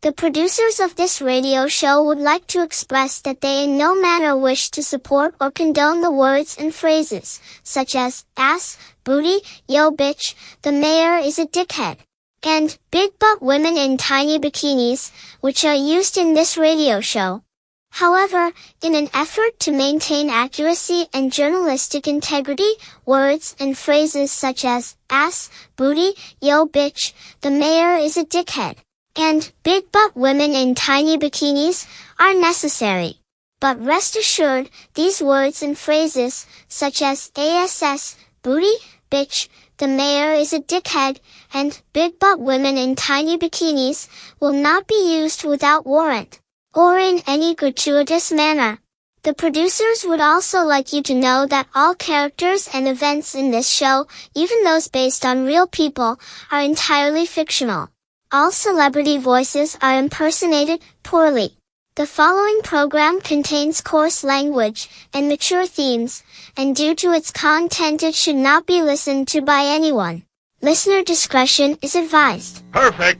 The producers of this radio show would like to express that they in no manner wish to support or condone the words and phrases, such as, ass, booty, yo bitch, the mayor is a dickhead, and big butt women in tiny bikinis, which are used in this radio show. However, in an effort to maintain accuracy and journalistic integrity, words and phrases such as, ass, booty, yo bitch, the mayor is a dickhead, and big butt women in tiny bikinis are necessary. But rest assured, these words and phrases, such as ass, booty, bitch, the mayor is a dickhead, and big butt women in tiny bikinis, will not be used without warrant, or in any gratuitous manner. The producers would also like you to know that all characters and events in this show, even those based on real people, are entirely fictional. All celebrity voices are impersonated poorly. The following program contains coarse language and mature themes, and due to its content it should not be listened to by anyone. Listener discretion is advised. Perfect!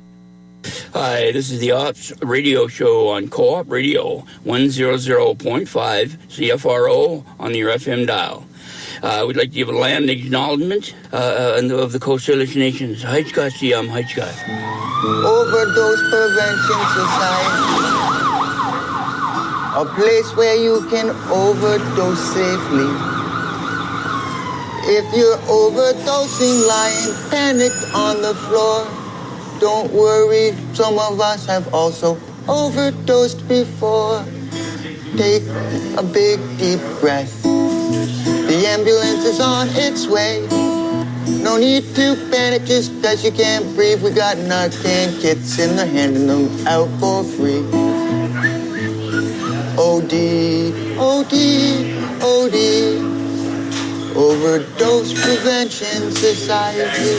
Hi, this is the Ops radio show on Co-op Radio, 100.5 CFRO on your FM dial. We'd like to give a land acknowledgement of the Coast Salish Nations. Haichka Siam, Haichka. Overdose Prevention Society. A place where you can overdose safely. If you're overdosing, lying panicked on the floor, don't worry, some of us have also overdosed before. Take a big deep breath. The ambulance is on its way. No need to panic just cause you can't breathe. We got Narcan kits and they're handing them out for free. OD, OD, OD. Overdose Prevention Society.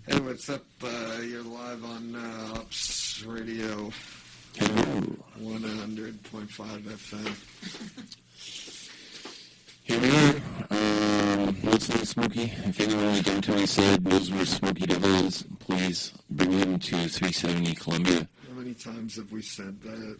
Hey, what's up? You're live on Ops Radio 100.5 FM. Here we are. What's name, Smokey? If anyone down to Eastside knows where Smokey Devil is, please bring him to 370 Columbia. How many times have we said that?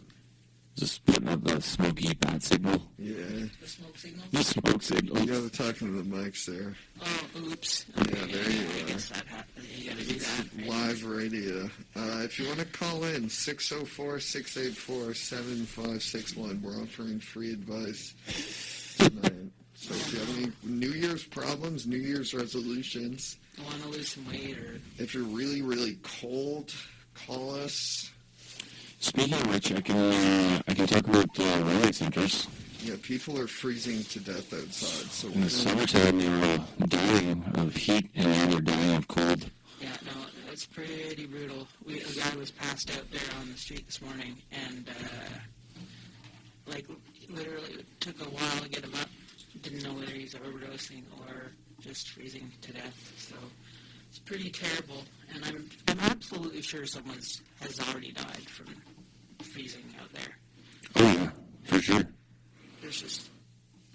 Just putting up the Smokey bat signal. Yeah. The smoke signal? The smoke signal. You gotta talk to the mics there. Oh, oops. Yeah, there you I are. guess that happened. You gotta do that. Live radio. If you want to call in, 604-684-7561. We're offering free advice tonight. So if you have any New Year's problems, New Year's resolutions, I want to lose some weight, or if you're really, really cold, call us. Speaking of which, I can talk about rally centers. Yeah, people are freezing to death outside. So In the summertime, they were dying of heat, and now they're dying of cold. yeah, no, it's pretty brutal. A guy was passed out there on the street this morning, and literally it took a while to get him up. Didn't know whether he's overdosing or just freezing to death. So it's pretty terrible, and I'm absolutely sure someone has already died from freezing out there. Oh, yeah, for sure. There's just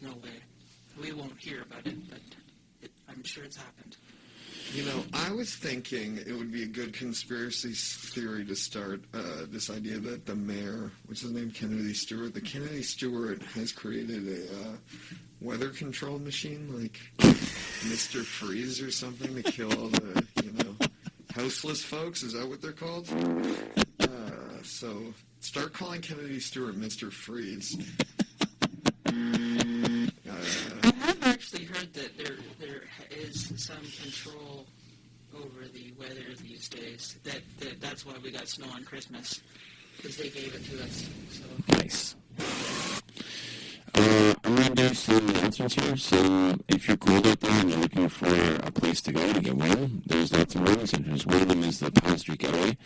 no way. We won't hear about it, but I'm sure it's happened. You know, I was thinking it would be a good conspiracy theory to start this idea that the mayor, what's his name, Kennedy Stewart, the Kennedy Stewart has created a weather control machine like Mr. Freeze or something to kill all the, houseless folks. Is that what they're called? So start calling Kennedy Stewart Mr. Freeze. I have actually heard that there is some control over the weather these days. That's why we got snow on Christmas, because they gave it to us. So Nice. I'm going to do some announcements here. So if you're cold out there and you're looking for a place to go to get warm, there's lots of rowing centers. One of them is the Powell Street Getaway.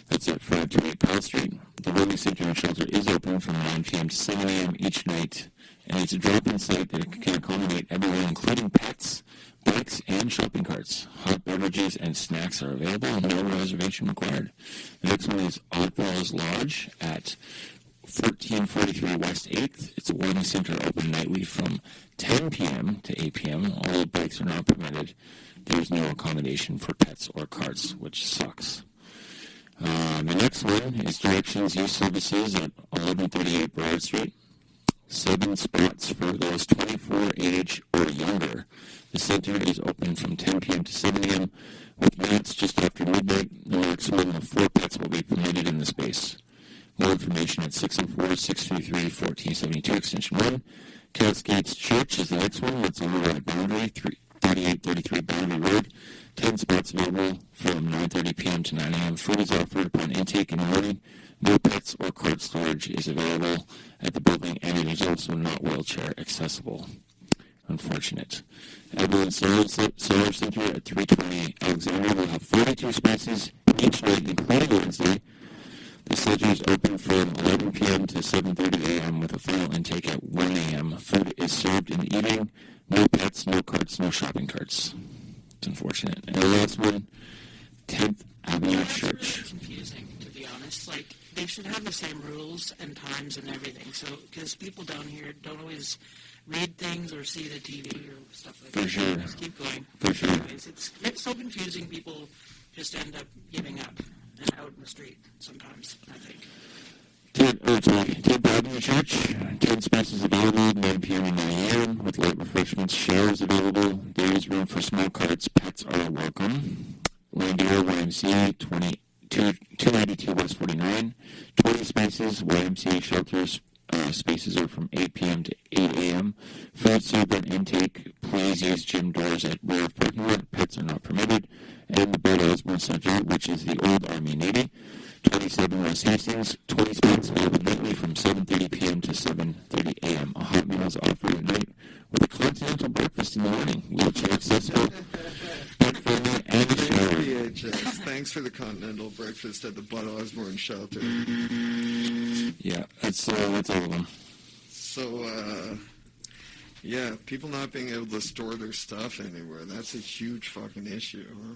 That's at 528 Powell Street. The rowing center and shelter is open from 9 p.m. to 7 a.m. each night, and it's a drop-in site that can accommodate everyone, including pets, bikes, and shopping carts. Hot beverages and snacks are available, and no reservation required. The next one is Oddballs Lodge at 1443 West 8th. It's a wellness center open nightly from 10 p.m. to 8 p.m. All bikes are not permitted. There's no accommodation for pets or carts, which sucks. The next one is Directions Youth Services at 1138 Broad Street. 7 spots for those 24 age or younger. The center is open from 10 p.m. to 7 a.m. with minutes just after midnight. The maximum of 4 pets will be permitted in the space. More information at 604-633-1472 extension 1. Cascades Church is the next one. That's on the right boundary, 3833 Boundary Road. 10 spots available from 9:30 p.m. to 9 a.m. Food is offered upon intake in the morning. No pets or cart storage is available at the building, and it is also not wheelchair accessible. Unfortunate. Evelyn Solar Center at 320 Alexandria will have 42 spaces each night, including Wednesday. The center is open from 11 p.m. to 7:30 a.m. with a final intake at 1 a.m. Food is served in the evening. No pets, no carts, no shopping carts. It's unfortunate. And the last one, 10th Avenue Church. Really confusing, to be honest. Like, they should have the same rules and times and everything. So, because people down here don't always read things or see the TV or stuff like that. For sure. Just keep going. For sure. Anyways, it's so confusing. People just end up giving up and out in the street sometimes, I think. 10th Avenue Church, 10 spaces available, 9 p.m. and 9 a.m. with light refreshments, showers available. There is room for small carts. Pets are welcome. Landier YMCA, 292 West 49, 20 spaces. YMCA shelters spaces are from 8 p.m. to 8 a.m. Food served on intake. Please use gym doors at rear of parking lot. Pets are not permitted. And the Bud Osborne Center, which is the old Army Navy, 27 West Hastings, 20 spots available nightly from 7:30 p.m. to 7:30 a.m. A hot meal is offered at night with a continental breakfast in the morning. Wheelchair accessible, pet friendly, and a shower. VHS. Thanks for the continental breakfast at the Bud Osborne shelter. Yeah, that's all of them. So, yeah, people not being able to store their stuff anywhere, that's a huge fucking issue, huh?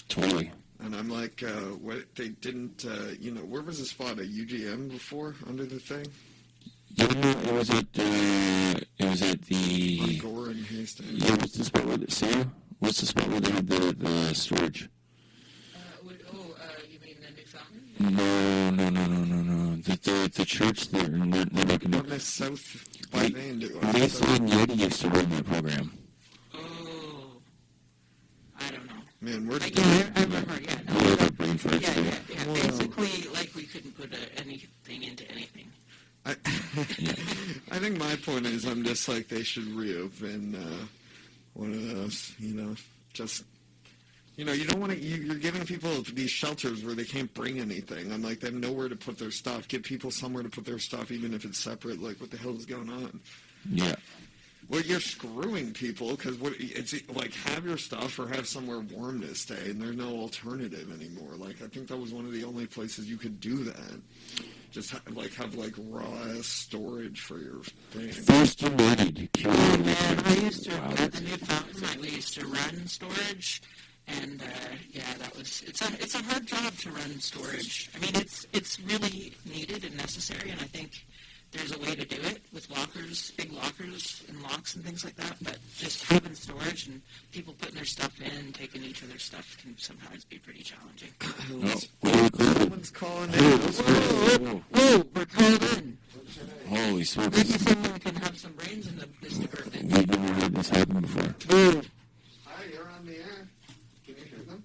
Totally. And I'm like, what, they didn't, where was the spot, at UGM before, under the thing? Yeah, no, it was at the... Gore and Hastings. Yeah, what's the spot where what's the spot where they had the storage? You mean the new fountain? No. The church there, they're not going to... On the south by Van do. Lisa and Yeti used to run that program. Oh, I don't know. Man, we're... I remember, yeah. No, yeah. Basically, like, we couldn't put anything into anything. I think my point is I'm just like they should reopen one of those, just... you don't want to... You're giving people these shelters where they can't bring anything. I'm like, they have nowhere to put their stuff. Give people somewhere to put their stuff, even if it's separate. Like, what the hell is going on? Yeah. Well, you're screwing people because it's like have your stuff or have somewhere warm to stay, and there's no alternative anymore. Like, I think that was one of the only places you could do that. Just have raw storage for your thing. First United. Oh, man, I used to, at the new fountain, we used to run storage. And, it's a hard job to run storage. I mean, it's really needed and necessary, and I think there's a way to do it with lockers, big lockers and locks and things like that, but just having storage and people putting their stuff in and taking each of their stuff can sometimes be pretty challenging. Someone's calling in. Whoa, we're called in. Holy smokes. Maybe someone can have some brains in this department. We've never had this happen before. Hi, you're on the air. Can you hear them?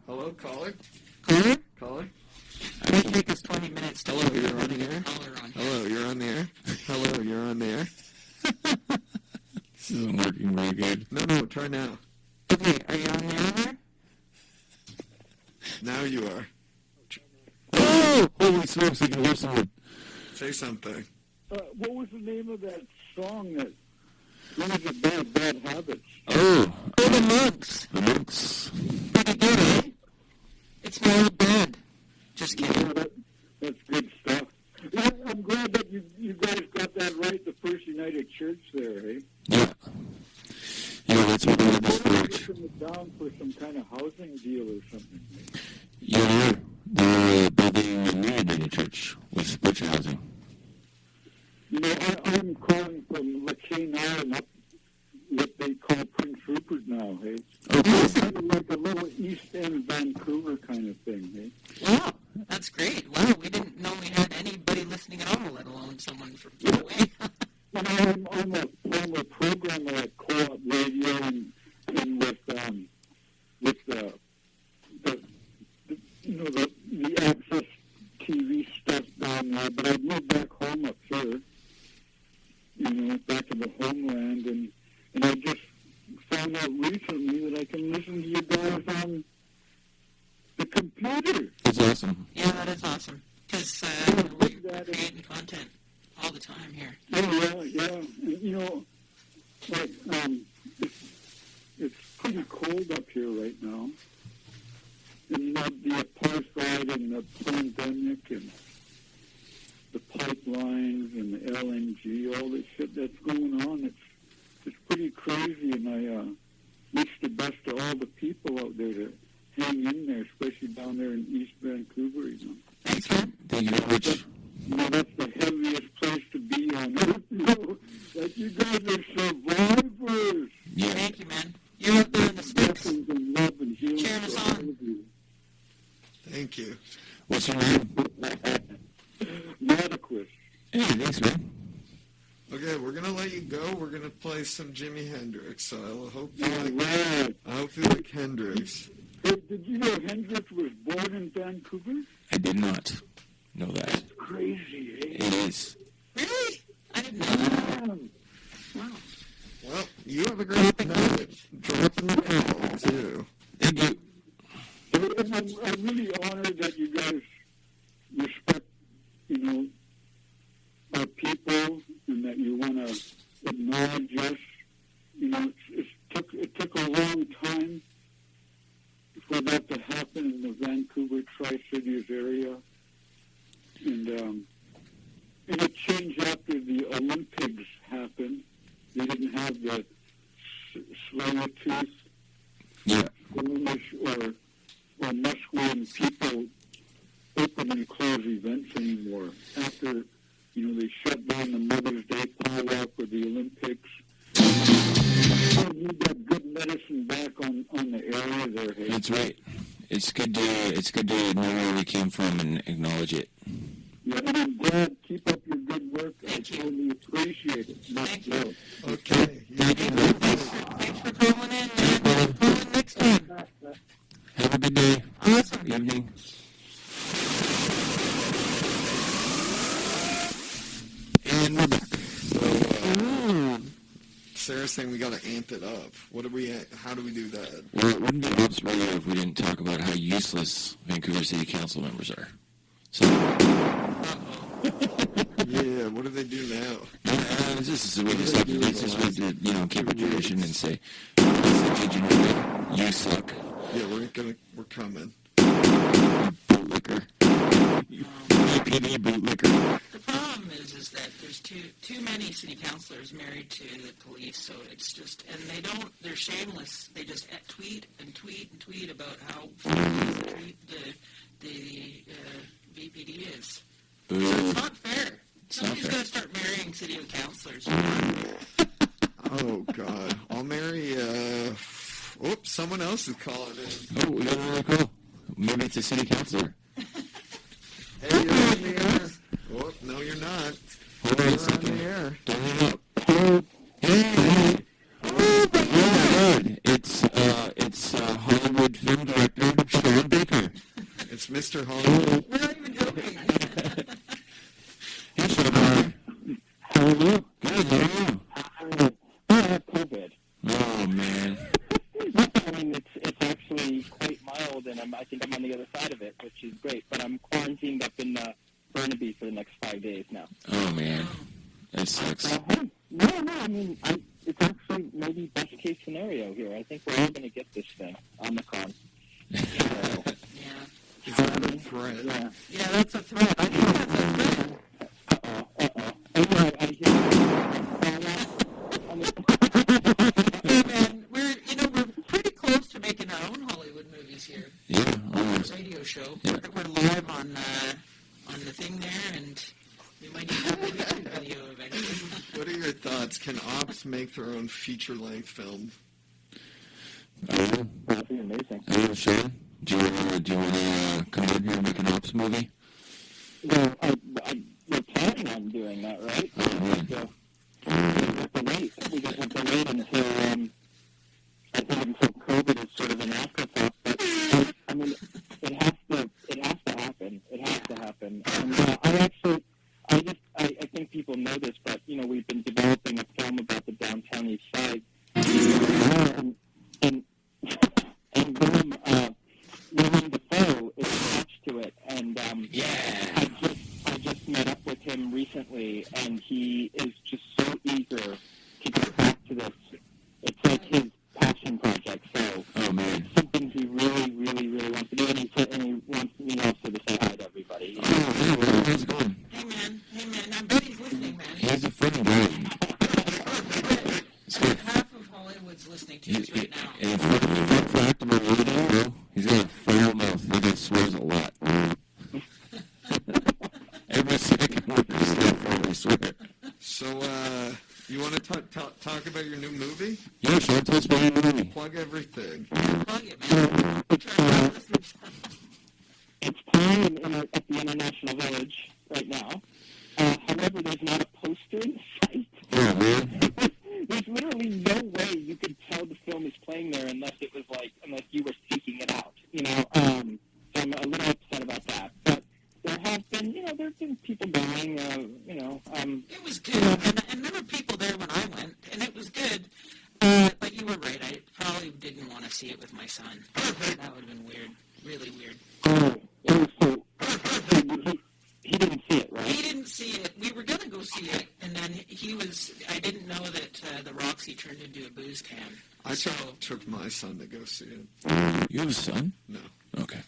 Hello, caller? Caller? It may take us 20 minutes to Hello, you're on the air? On. Hello, you're on the air? Hello, you're on the air? This isn't working very good. No, try now. Okay, are you on the air? Now you are. Oh! Holy smokes, I can hear someone. Say something. What was the name of that song that one of the bad habits? Oh, the Monks. The Monks. Pretty good, eh? It's my old band. Just kidding. Yeah, that's good stuff. Well, I'm glad that you guys got that right, the First United Church there, eh? Yeah. Yeah, that's what they did this church. Putting it down for some kind of housing deal or something. Yeah, they're building a new United Church. I'm calling from LaCane Island up what they call Prince Rupert now, hey? It's kind of like a little East End Vancouver kind of thing, hey? Wow, that's great. Wow, we didn't know we had anybody listening at all, let alone someone from far away. I'm a former programmer at Co-op Radio and with the Access TV stuff down there, but I moved back home up here, back to the homeland, and I just found out recently that I can listen to you guys on the computer. That's awesome. Yeah, that is awesome. Because we're creating content all the time here. Yeah. It's pretty cold up here right now. And the apartheid and the pandemic and the pipelines and the LNG, all this shit that's going on, it's pretty crazy, and I wish the best to all the people out there to hang in there, especially down there in East Vancouver, Thanks, man. Thank you very much. That's the heaviest place to be on earth, Like, you guys are survivors. Yeah. Thank you, man. You're up there in the sticks. Blessings and love and healing Cheering us for all on. of you. Thank you. What's your name? Nauticus. Hey, thanks, man. Okay, we're gonna let you go. We're gonna play some Jimi Hendrix. So I hope you Right. like Hendrix. Hey, did you know Hendrix was born in Vancouver? I did not know that. That's crazy, eh? It is. Really? I didn't know that. Wow. Well, you have a great night. Dropping the call, too. Thank you. And I'm really honored that you guys respect, our people, and that you want to acknowledge us. It took a long time for that to happen in the Vancouver Tri-Cities area, and it changed after the Olympics happened. They didn't have the Swallowtooth, English, or Musqueam people open and close events anymore. After, they shut down the Mother's Day powwow for the Olympics. You got good medicine back on the area there, hey? That's right. It's good to know where we came from and acknowledge it. Yeah, and I'm glad. Keep up your good work. I totally appreciate it. Thank you. Okay. Thanks for calling in, man. Call in next time. Have a good day. Awesome. Evening. And we're back. Sarah's saying we gotta amp it up. How do we do that? Well, it wouldn't be Ops Radio if we didn't talk about how useless Vancouver City Council members are. So, Yeah, what do they do now? this is what this up. This is what keep a tradition and say, did you know that you suck? Yeah, we're coming. Bootlicker. EPD bootlicker. The problem is that there's too many city councilors married to the police, so it's just, and they're shameless. They just tweet and tweet and tweet about how the VPD is. So it's not fair. Somebody's got to start marrying city councilors. Oh, God. I'll marry, someone else is calling in. Oh, we got another call. Maybe it's a city councilor. Hey, you're on the air. Oh, no, you're not. Hold on a You're on second. the air. Don't hang up. Hey! Oh my God! It's Hollywood film director Sean Baker. It's Mr. Hollywood. We're not even joking. Hey, Sean. How are you? Good, how are you? I have COVID. Oh, man. I mean, it's actually quite mild, and I think I'm on the other side of it, which is great. But I'm quarantined up in Burnaby for the next 5 days now. Oh, man. That sucks. No, I mean, it's actually maybe best case scenario here. I think we're all going to get this thing, Omicron. So, Yeah. Is that a threat? yeah. Yeah, that's a threat. I think that's a threat. Anyway, I hear Hey, man, we're pretty close to making our own Hollywood movies here. Yeah, On almost. the radio show. Yeah. We're live on the thing there, and we might even have a YouTube video eventually. What thoughts. Can ops make their own feature-length film? That'd be amazing. Sean, do you want to come in here and make an ops movie? Well, we're planning on doing that, right? So, we just have to wait until, I think until COVID is sort of an afterthought, but, I mean, it has to happen. It has to happen. And, I think people know this, but, we've been developing a film about the downtown Eastside, and William Dafoe is attached to it, and, I just met up with him recently, and he is just so eager to get back to this. It's like his passion project, so it's something he really, really, really wants to do, and he wants me also to say hi to everybody. How's it going? Hey, man, I bet he's listening, man. He's a funny guy. Half of Hollywood's listening to us right now. And fun fact about Willie Dafoe, he's got a foul mouth. He just swears a lot. Every second word is Dafoe, I swear. So, you want to talk about your new movie? Yeah, Sean, tell us about your new movie. Plug everything. Plug it, man. It's playing at the International Village right now. However, there's not a poster in sight. Yeah, man. There's literally no way you could tell the film is playing there unless you were seeking it out. So I'm a little upset about that. But there have been people going. It was good, and there were people there when I went, and it was good. But you were right. I probably didn't want to see it with my son. That would have been weird, really weird. So he didn't see it, right? He didn't see it. We were gonna go see it, and then I didn't know that the Roxy turned into a booze can. I So took my son to go see it. You have a son? No. Okay.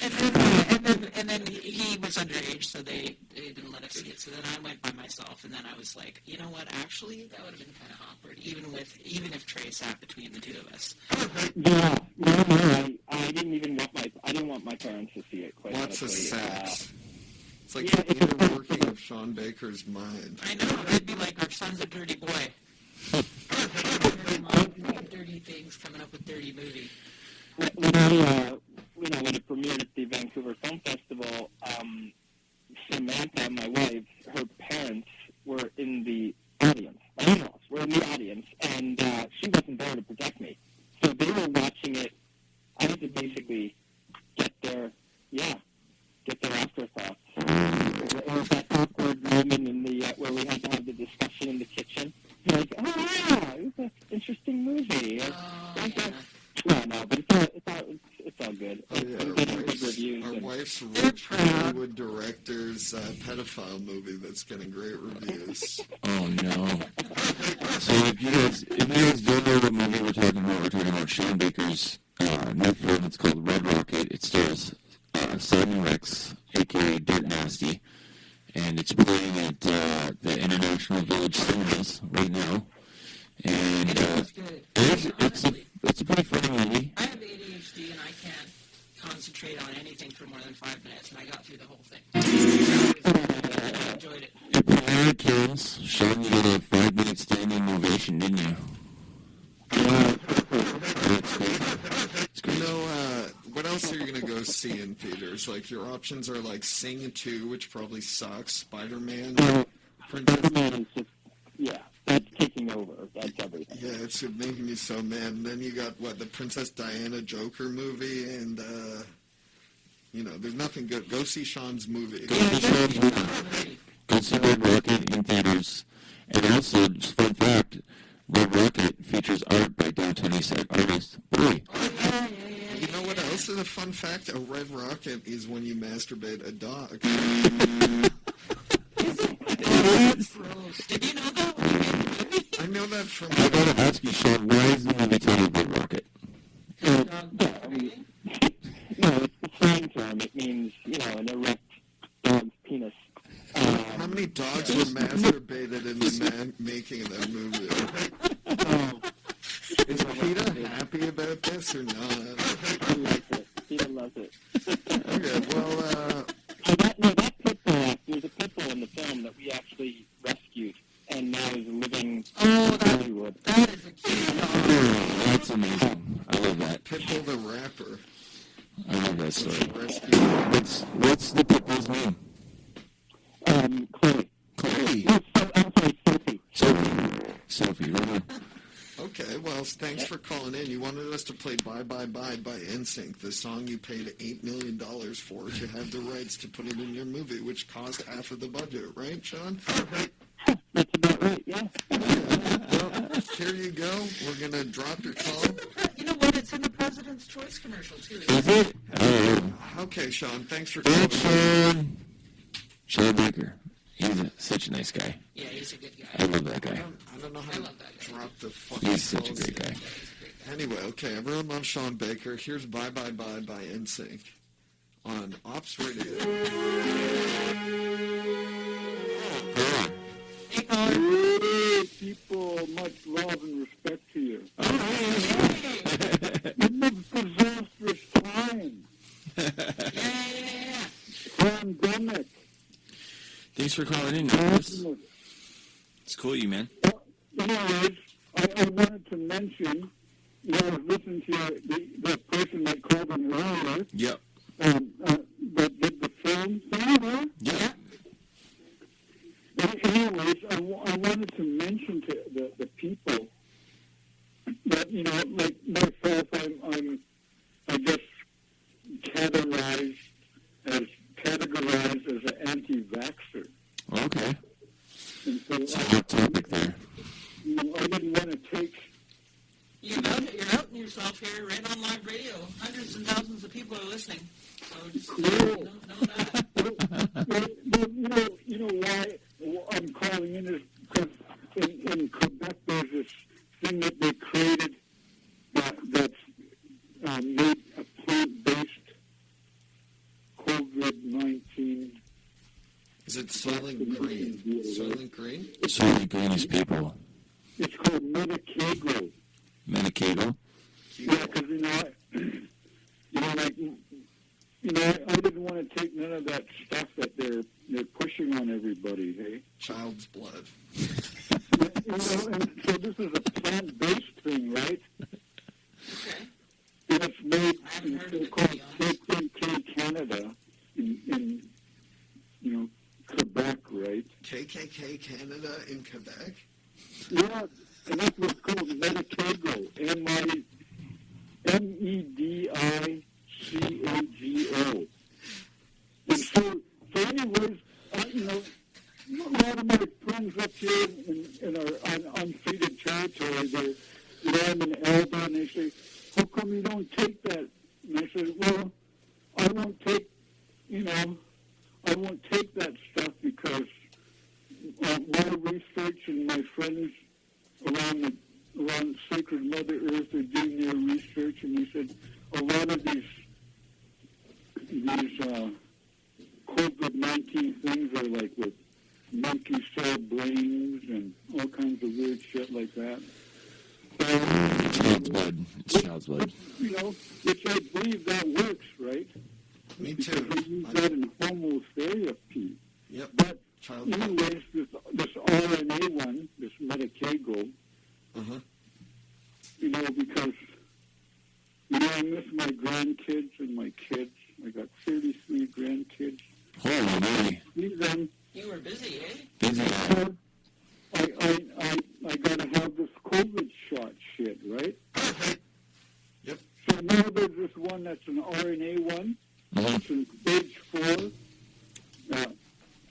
and then he was underage, so they didn't let us see it. So then I went by myself, and then I was like, you know what? Actually, that would have been kind of awkward, even if Trey sat between the two of us. Yeah, no, I didn't want my parents to see it. Quite Lots honestly. of sex. It's like the inner working of Sean Baker's mind. I know. It'd be like our son's a dirty boy. Dirty things coming up with dirty movie. When it premiered at the Vancouver Film Festival, Samantha, my wife, her parents were in the audience. My in-laws were in the audience, and she wasn't there to protect me. So they were watching it. I had to basically get their afterthoughts. It was that awkward moment where we had to have the discussion in the kitchen. Like, oh yeah, it was an interesting movie. No, but it's all good. Oh, yeah, I'm getting good reviews. Our wife's rich Hollywood director's pedophile movie that's getting great reviews. Oh, no. So if you guys don't know what movie we're talking about Sean Baker's new film. It's called Red Rocket. It stars Simon Rex, a.k.a. Dirt Nasty, and it's playing at the International Village Cinemas right now. And it's a pretty funny movie. I have ADHD and I can't concentrate on anything for more than 5 minutes, and I got through the whole thing. I enjoyed it. It premiered at Cannes. Sean, you got a 5-minute standing ovation, didn't you? That's great. It's great. What else are you going to go see in theaters? Like, your options are like Sing 2, which probably sucks, Spider-Man, Spider-Man is just, that's taking over. That's everything. Yeah, it's making me so mad. And then you got, the Princess Diana Joker movie, and, there's nothing good. Go see Sean's movie. Go see Sean's movie. Go see Red Rocket in theaters. And also, just fun fact, Red Rocket features art by Downtown Eastside artist Boy. You know what else is a fun fact? A red rocket is when you masturbate a dog. Did you know that? I know that from... I gotta ask you, Sean, why is the movie titled Red Rocket? It's the slang term. It means, an erect dog's penis. How many dogs were masturbated in the making of that movie? Is PETA happy about this or not? He loves it. PETA loves it. Okay, well, that pitbull, there's a pitbull in the film that that we actually rescued, and now is living Oh, in Hollywood. that is a cute dog. Oh, that's amazing. I love that. Pitbull the rapper. I love that story. Rescue. What's the pitbull's name? Chloe. Chloe. No, I'm sorry, Sophie. Sophie, right on. Okay, well, thanks for calling in. You wanted us to play Bye Bye Bye by NSYNC, the song you paid $8 million for to have the rights to put it in your movie, which cost half of the budget, right, Sean? That's about right, yeah. Well, here you go. We're going to drop your call. You know what? It's in the President's Choice commercial, too. Is it? Okay, Sean, thanks for Thanks, calling. Sean Baker. He's such a nice guy. Yeah, he's a good guy. I love that guy. I don't know how to drop the fucking He's such a calls. great guy. Anyway, okay, everyone loves Sean Baker. Here's Bye Bye Bye by NSYNC on Ops Radio. Hey, Colin. Hey, people, much love and respect to you. In a disastrous time. Yeah. Pandemic. Thanks for calling in, Nicholas. It's cool, you man. Anyways, I wanted to mention, I was listening to the person that called in earlier, Yep. that did the film thing, Yep. Anyways, I wanted to mention to the people that, like myself, I'm I guess, categorized as an anti-vaxxer. Okay. And so It's a hot topic there. I didn't want to take... You're outing yourself here, right on live radio. Hundreds and thousands of people are listening. So just know that. Well, you know why I'm calling in is because in Quebec there's this thing that they created that's made a plant-based COVID-19. Is it Soylent Green? Soylent Green? Soylent Green is people. It's called Medicago. Medicago? Yeah, because I didn't want to take none of that stuff that they're pushing on everybody. Hey, Child's blood. and so this is a plant-based thing, right? Okay. And it's made I haven't heard of in it, called to be honest. KKK Canada in Quebec, right? KKK Canada in Quebec? Yeah, and that's what's called Medicago. MEDICAGO. And so anyways, a lot of my friends up here in our unceded territory, I'm in Alberta, and they say, how come you don't take that? And I said, well, I won't take that stuff because my research and my friends around Sacred Mother Earth are doing their research, and they said a lot of these COVID-19 things are like with monkey cell brains and all kinds of weird shit like that. Child's blood. It's child's blood. Which I believe that works, right? Me Because too. we use that in homotherapy. Yep. But Child blood. anyways, this RNA one, this Medicago, Uh-huh. because, I miss my grandkids and my kids. I got 33 grandkids. Holy moly. See them. You were busy, eh? Busy. So I got to have this COVID shot shit, right? Yep. So now there's this one that's an RNA one. It's in stage 4.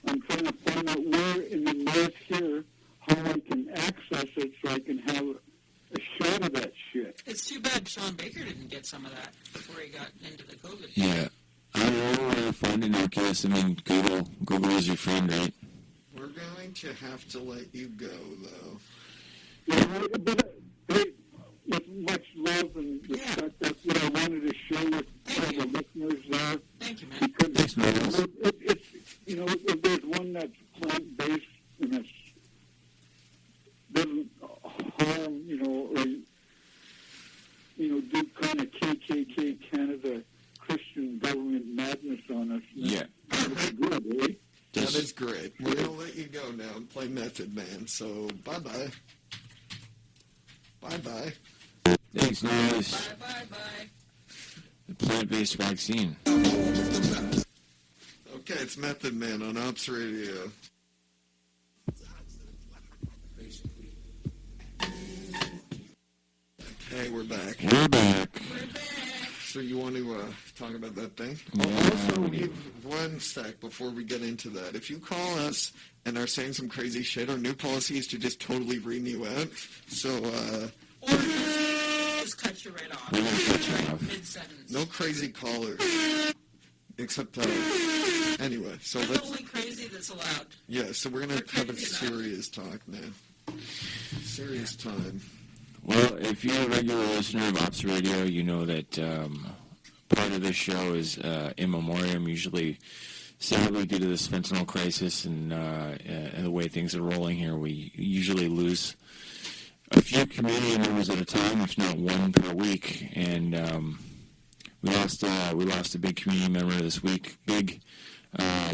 I'm trying to find out where in the north here how I can access it so I can have a shot of that shit. It's too bad Sean Baker didn't get some of that before he got into the COVID. Yeah. I don't know where to find an Oculus. I mean, Google is your friend, right? We're going to have to let you go, though. Yeah, but with much love and respect, that's what I wanted to share with all the listeners there. Thank you, man. Because Thanks, Miles. it's if there's one that's plant-based and it doesn't harm, or do kind of KKK Canada Christian government madness on us. Yeah. That's good, eh? That is great. We're going to let you go now and play Method Man, so bye-bye. Bye-bye. Thanks, Noise. Bye. The plant-based vaccine. Okay, it's Method Man on Ops Radio. Hey, we're back. We're back. So you want to talk about that thing? Yeah, Also, one sec before we get into that. If you call us and are saying some crazy shit, our new policy is to just totally ream you out. So, Or just cut you right off. We're going to cut you off. Mid-sentence. no crazy callers. Except, anyway, so I'm the let's... only crazy that's allowed. Yeah, so we're going to have a crazy enough. serious talk now. Serious time. Well, if you're a regular listener of Ops Radio, you know that part of this show is in memoriam, usually, sadly, due to this fentanyl crisis and the way things are rolling here, we usually lose a few community members at a time, if not one per week. And we lost a big community member this week, big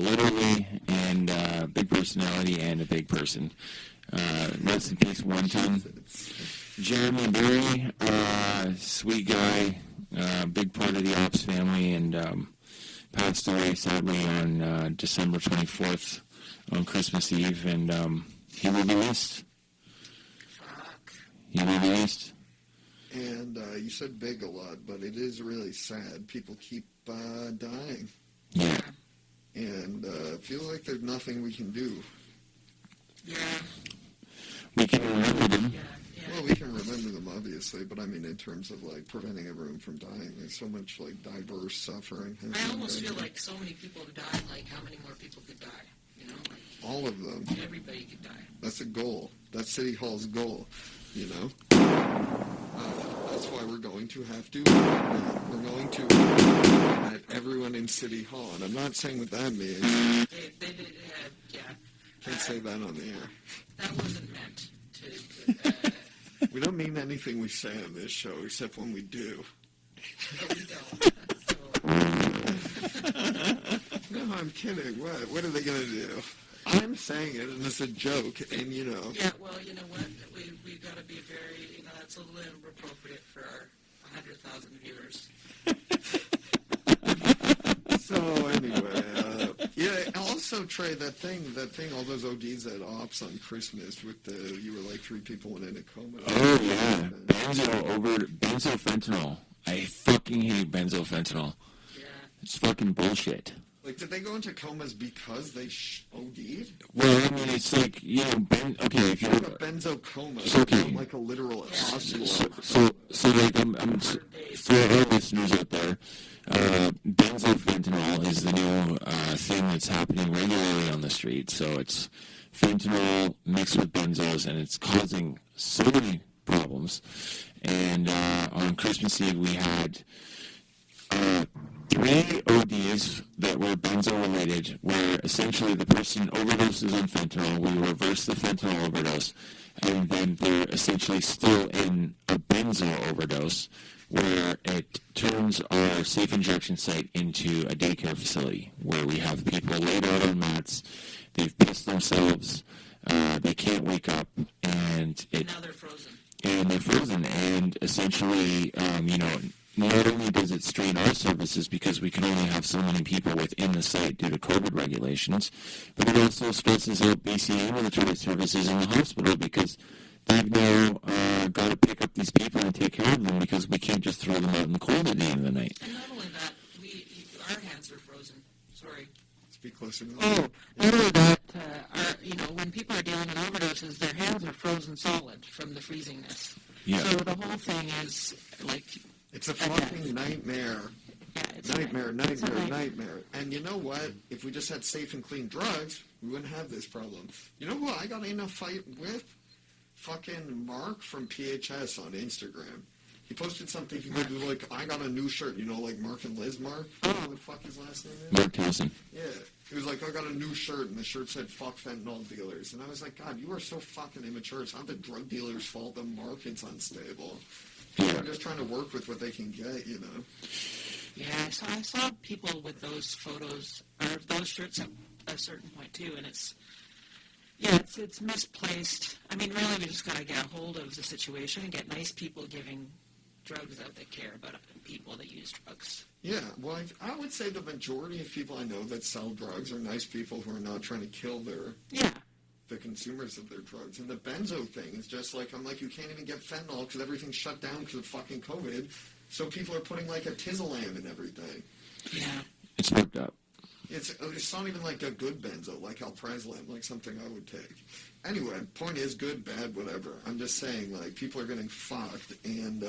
literally, and big personality and a big person. Rest in peace, One Ton. Jeremy Berry, sweet guy, big part of the Ops family, and passed away sadly on December 24th on Christmas Eve, and he will be missed. He will be missed. And you said big a lot, but it is really sad. People keep dying. Yeah. And it feels like there's nothing we can do. Yeah. We can remember them. Yeah. Well, we can remember them, obviously, but I mean in terms of, like, preventing everyone from dying. There's so much, like, diverse suffering. I almost feel like so many people have died, like how many more people could die? You know? Like, all of them. everybody could die. That's a goal. That's City Hall's goal, you know? That's why we're going to have to, we're going to at everyone in City Hall. And I'm not saying what that means. They did, yeah. Can't say that on the air. That wasn't meant to... We don't mean anything we say on this show, except when we do. No, we don't. No, I'm kidding. What are they going to do? I'm saying it, and it's a joke, and you know. Yeah, well, you know what? We've got to be very, you know, that's a little inappropriate for our 100,000 viewers. So anyway, yeah. Also, Trey, that thing, all those ODs at Ops on Christmas with you were like 3 people went in a coma. Oh yeah, benzofentanyl. I fucking hate benzofentanyl. Yeah. It's fucking bullshit. Like, did they go into comas because they OD'd? Well, I mean, it's like, you know, okay, if you're... Like a benzo coma, okay. not like a literal hospital. So like, for our listeners out there, benzofentanyl is the new thing that's happening regularly on the street. So it's fentanyl mixed with benzos, and it's causing so many problems. And on Christmas Eve, we had 3 ODs that were benzo-related, where essentially the person overdoses on fentanyl, we reverse the fentanyl overdose, and then they're essentially still in a benzo overdose, where it turns our safe injection site into a daycare facility, where we have people laid out on mats, they've pissed themselves, they can't wake up, and Now they're frozen. And essentially, you know, not only does it strain our services because we can only have so many people within the site due to COVID regulations, but it also stresses out BC ambulatory services in the hospital because they've now got to pick up these people and take care of them because we can't just throw them out in the cold at the end of the night. And not only that, our hands are frozen. Sorry. Speak closer to the Oh, not only that, you know, when people are dealing with overdoses, their hands are frozen solid from the freezingness. Yeah. So the whole thing is, like... It's a fucking nightmare. Yeah, it's Nightmare. And you know what? If we just had safe and clean drugs, we wouldn't have this problem. You know who I got in a fight with? Fucking Mark from PHS on Instagram. He posted something, he was like, I got a new shirt, you know, like Mark and Liz Mark? What the fuck his last name is? Mark Towson. Yeah. He was like, I got a new shirt, and the shirt said, fuck fentanyl dealers. And I was like, God, you are so fucking immature. It's not the drug dealer's fault the market's unstable. They're just trying to work with what they can get, you know? Yeah, so I saw people with those photos, or those shirts a certain point too, and it's misplaced. I mean, really, we just got to get a hold of the situation and get nice people giving drugs out that care about people that use drugs. Yeah, well, I would say the majority of people I know that sell drugs are nice people who are not trying to kill the consumers of their drugs. And the benzo thing is just like, I'm like, you can't even get fentanyl because everything's shut down because of fucking COVID. So people are putting like a Tizolam in everything. Yeah. It's fucked up. It's not even like a good benzo, like alprazolam, like something I would take. Anyway, point is, good, bad, whatever. I'm just saying, like, people are getting fucked, and,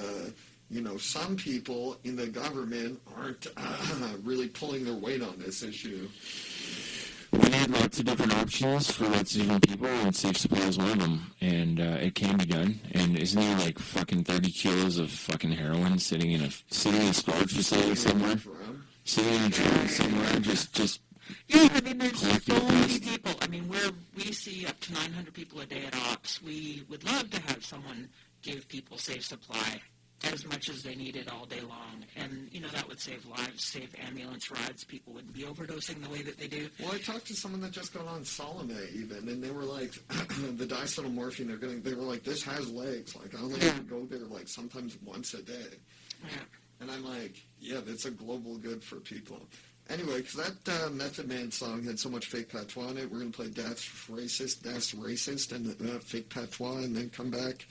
some people in the government aren't really pulling their weight on this issue. We need lots of different options for lots of different people, and Safe Supply is one of them. And it can be done. And isn't there like fucking 30 kilos of fucking heroin sitting in a storage facility somewhere? Sitting in a drum somewhere, just. Yeah, I mean, there's so many people. I mean, we see up to 900 people a day at Ops. We would love to have someone give people Safe Supply as much as they need it all day long. And, that would save lives, save ambulance rides. People wouldn't be overdosing the way that they do. Well, I talked to someone that just got on Solomay even, and they were like, the diacetylmorphine, they were like, this has legs. Like, I only have to go there, like, sometimes once a day. Yeah. And I'm like, yeah, that's a global good for people. Anyway, because that Method Man song had so much fake patois in it, we're going to play That's Racist, and fake patois, and then come back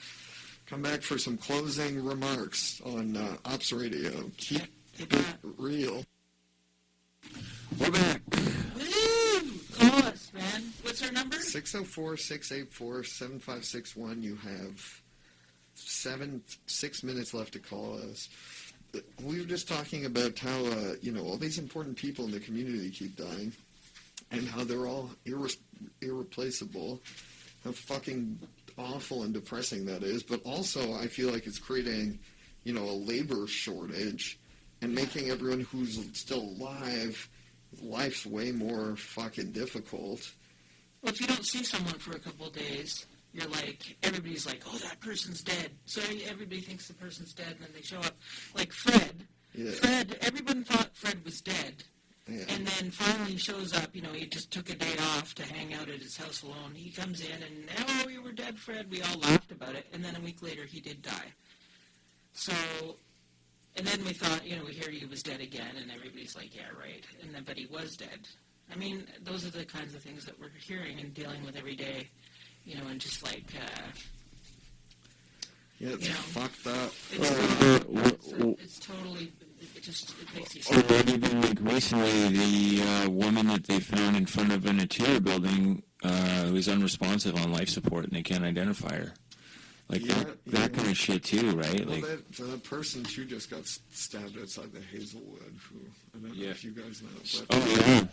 for some closing remarks on Ops Radio. Keep it real. We're back. Woo! Call us, man. What's our number? 604-684-7561. You have 6 minutes left to call us. We were just talking about how, all these important people in the community keep dying, and how they're all irreplaceable, how fucking awful and depressing that is. But also, I feel like it's creating, a labor shortage, and making everyone who's still alive, life's way more fucking difficult. Well, if you don't see someone for a couple of days, you're like, everybody's like, oh, that person's dead. So everybody thinks the person's dead, and then they show up. Like Fred. Yeah. Fred, everyone thought Fred was dead. Yeah. And then finally he shows up, he just took a day off to hang out at his house alone. He comes in and, oh, you were dead, Fred. We all laughed about it. And then a week later he did die. So, and then we thought, we heard he was dead again, and everybody's like, yeah, right. And then, but he was dead. I mean, those are the kinds of things that we're hearing and dealing with every day. And just like, it's fucked up. It's totally, it makes you sad. Or even like recently, the woman that they found in front of an interior building who was unresponsive on life support, and they can't identify her. Like that kind of shit too, right? Well, like that person too just got stabbed outside the Hazelwood. Who I don't know if you guys know. But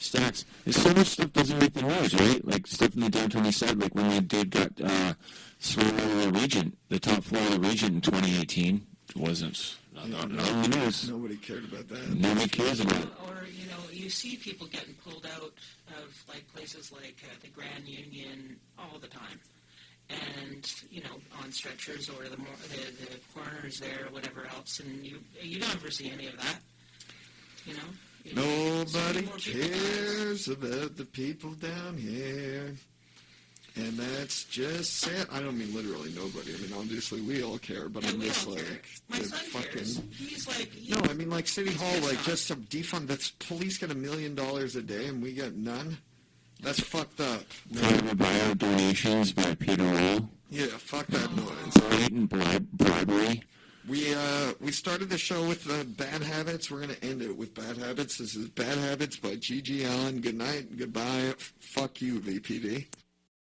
Stacks. There's so much stuff doesn't make the news, right? Like stuff in the downtown east side, like when we got surreal Regent, the top floor of the Regent in 2018 wasn't not in the news. Nobody cared about that. Nobody cares about it. Or you see people getting pulled out of like places like the Grand Union all the time, and on stretchers or the coroners there or whatever else, and you don't ever see any of that, Nobody cares about the people down here. And that's just it. I don't mean literally nobody. I mean, obviously we all care, but I'm just like... My son cares. He's like... No, I mean, like City Hall, like just to defund... That's police get $1 million a day and we get none? That's fucked up. Private bio donations by Peter Roll. Yeah, fuck that noise. Blatant bribery. We started the show with Bad Habits. We're going to end it with Bad Habits. This is Bad Habits by Gigi Allen. Good night. Goodbye. Fuck you, VPD.